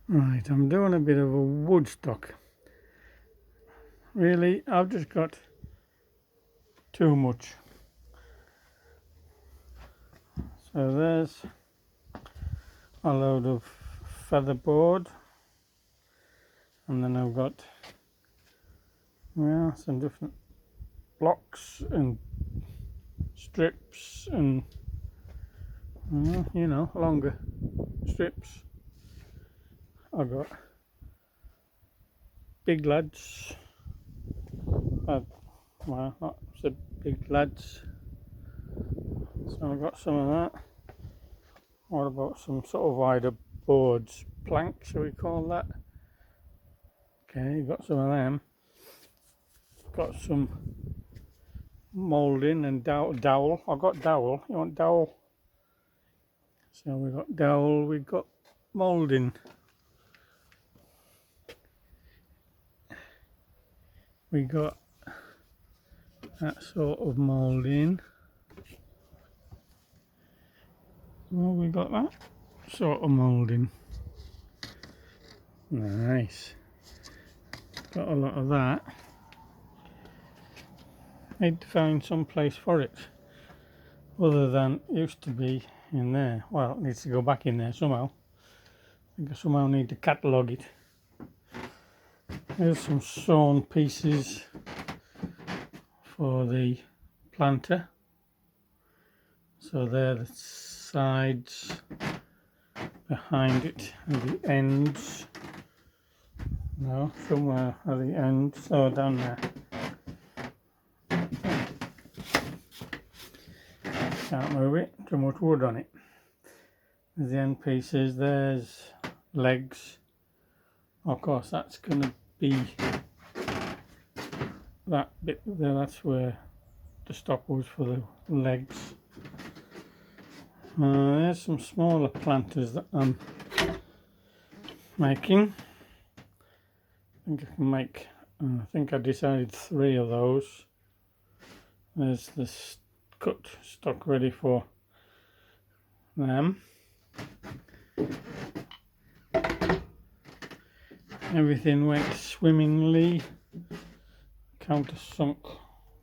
Right, I'm doing a bit of a Woodstock. Really, I've just got too much. So there's a load of featherboard, and then I've got some different blocks and strips and longer strips. I've got big lads. Not so big lads. So I've got some of that. What about some sort of wider boards, plank, shall we call that? Okay, got some of them. Got some moulding and dowel. I've got dowel. You want dowel? So we got dowel. We got moulding. We got that sort of moulding. Well, we got that sort of moulding. Nice. Got a lot of that. Need to find some place for it other than it used to be in there. Well, it needs to go back in there somehow. I think I somehow need to catalogue it. There's some sawn pieces for the planter. So they're the sides behind it and the ends. No, somewhere at the ends. Oh, down there. Can't move it, too much wood on it. There's the end pieces, there's legs. Of course, that's going to be that bit there, that's where the stop was for the legs. There's some smaller planters that I'm making. I think I can make, I think I decided 3 of those. There's this cut stock ready for them. Everything went swimmingly. Countersunk,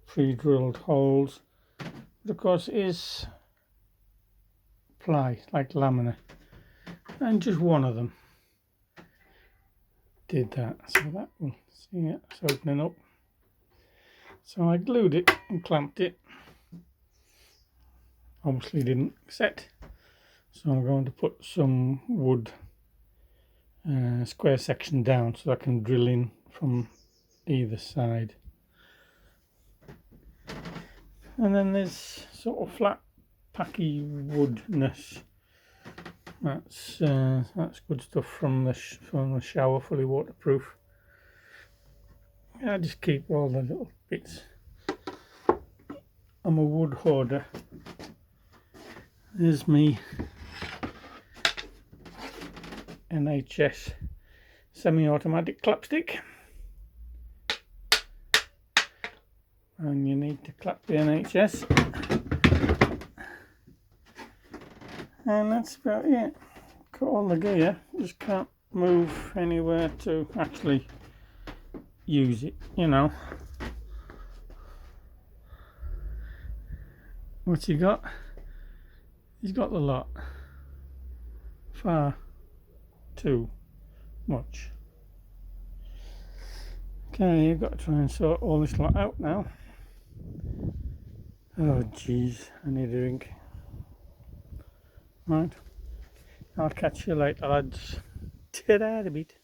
pre-drilled holes. But of course it is ply, like laminate, and just one of them did that. So that will see it, it's opening up. So I glued it and clamped it. Obviously didn't set, so I'm going to put some wood square section down so I can drill in from either side. And then there's sort of flat packy woodness. That's good stuff from the shower, fully waterproof. I just keep all the little bits. I'm a wood hoarder. There's me NHS semi-automatic clapstick, and you need to clap the NHS, and that's about it. Got all the gear, just can't move anywhere to actually use it, you know. What's he got? He's got the lot. Far too much. Okay, you've got to try and sort all this lot out now. Oh jeez, I need a drink. Right, I'll catch you later, lads. Ta-da a bit.